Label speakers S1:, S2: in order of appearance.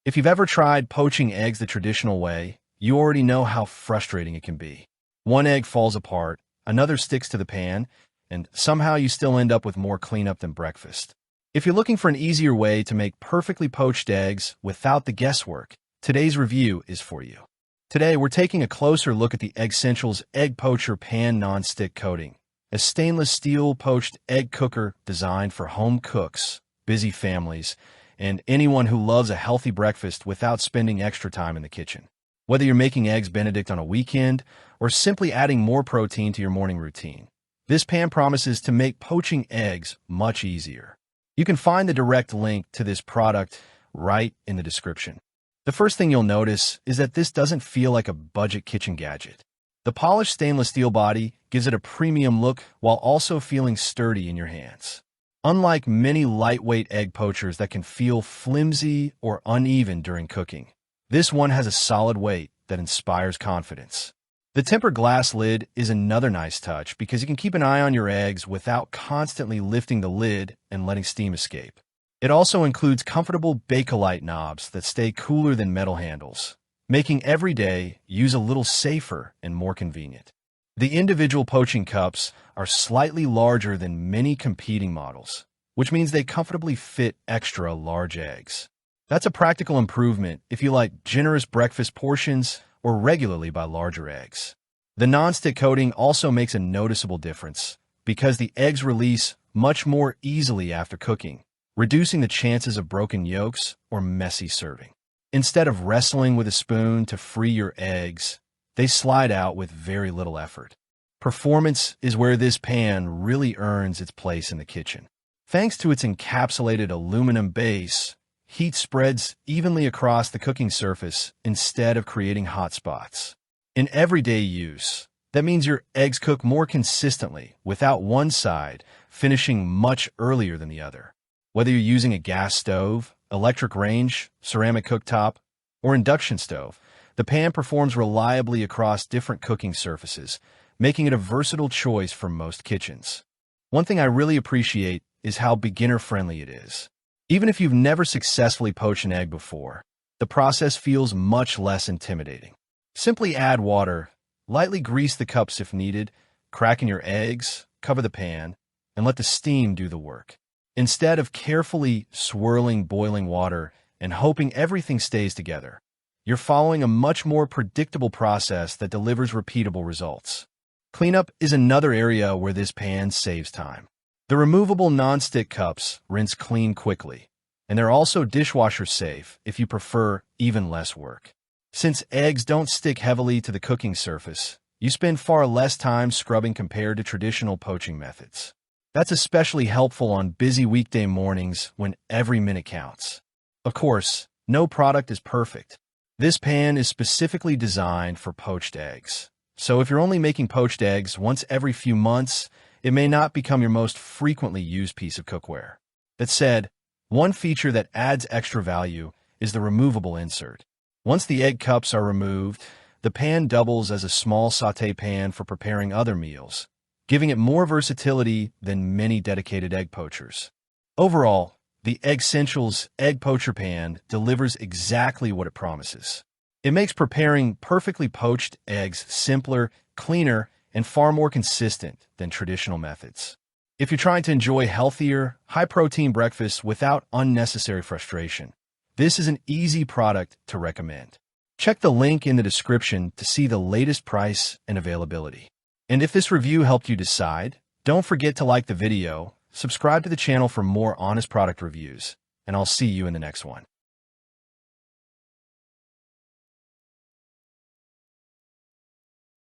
S1: If you've ever tried poaching eggs the traditional way, you already know how frustrating it can be. One egg falls apart, another sticks to the pan, and somehow you still end up with more cleanup than breakfast. If you're looking for an easier way to make perfectly poached eggs without the guesswork, today's review is for you. Today, we're taking a closer look at the Eggssentials Egg Poacher Pan Nonstick coating, a stainless steel poached egg cooker designed for home cooks, busy families, and anyone who loves a healthy breakfast without spending extra time in the kitchen. Whether you're making eggs Benedict on a weekend or simply adding more protein to your morning routine, this pan promises to make poaching eggs much easier. You can find the direct link to this product right in the description. The first thing you'll notice is that this doesn't feel like a budget kitchen gadget. The polished stainless steel body gives it a premium look while also feeling sturdy in your hands. Unlike many lightweight egg poachers that can feel flimsy or uneven during cooking, this one has a solid weight that inspires confidence. The tempered glass lid is another nice touch because you can keep an eye on your eggs without constantly lifting the lid and letting steam escape. It also includes comfortable Bakelite knobs that stay cooler than metal handles, making every day use a little safer and more convenient. The individual poaching cups are slightly larger than many competing models, which means they comfortably fit extra large eggs. That's a practical improvement if you like generous breakfast portions or regularly buy larger eggs. The nonstick coating also makes a noticeable difference because the eggs release much more easily after cooking, reducing the chances of broken yolks or messy serving. Instead of wrestling with a spoon to free your eggs, they slide out with very little effort. Performance is where this pan really earns its place in the kitchen. Thanks to its encapsulated aluminum base, heat spreads evenly across the cooking surface instead of creating hot spots. In everyday use, that means your eggs cook more consistently without one side finishing much earlier than the other. Whether you're using a gas stove, electric range, ceramic cooktop, or induction stove, the pan performs reliably across different cooking surfaces, making it a versatile choice for most kitchens. One thing I really appreciate is how beginner-friendly it is. Even if you've never successfully poached an egg before, the process feels much less intimidating. Simply add water, lightly grease the cups if needed, crack in your eggs, cover the pan, and let the steam do the work. Instead of carefully swirling boiling water and hoping everything stays together, you're following a much more predictable process that delivers repeatable results. Cleanup is another area where this pan saves time. The removable nonstick cups rinse clean quickly, and they're also dishwasher safe if you prefer even less work. Since eggs don't stick heavily to the cooking surface, you spend far less time scrubbing compared to traditional poaching methods. That's especially helpful on busy weekday mornings when every minute counts. Of course, no product is perfect. This pan is specifically designed for poached eggs. So if you're only making poached eggs once every few months, it may not become your most frequently used piece of cookware. That said, one feature that adds extra value is the removable insert. Once the egg cups are removed, the pan doubles as a small sauté pan for preparing other meals, giving it more versatility than many dedicated egg poachers. Overall, the Eggssentials Egg Poacher Pan delivers exactly what it promises. It makes preparing perfectly poached eggs simpler, cleaner, and far more consistent than traditional methods. If you're trying to enjoy healthier, high-protein breakfasts without unnecessary frustration, this is an easy product to recommend. Check the link in the description to see the latest price and availability. And if this review helped you decide, don't forget to like the video, subscribe to the channel for more honest product reviews, and I'll see you in the next one.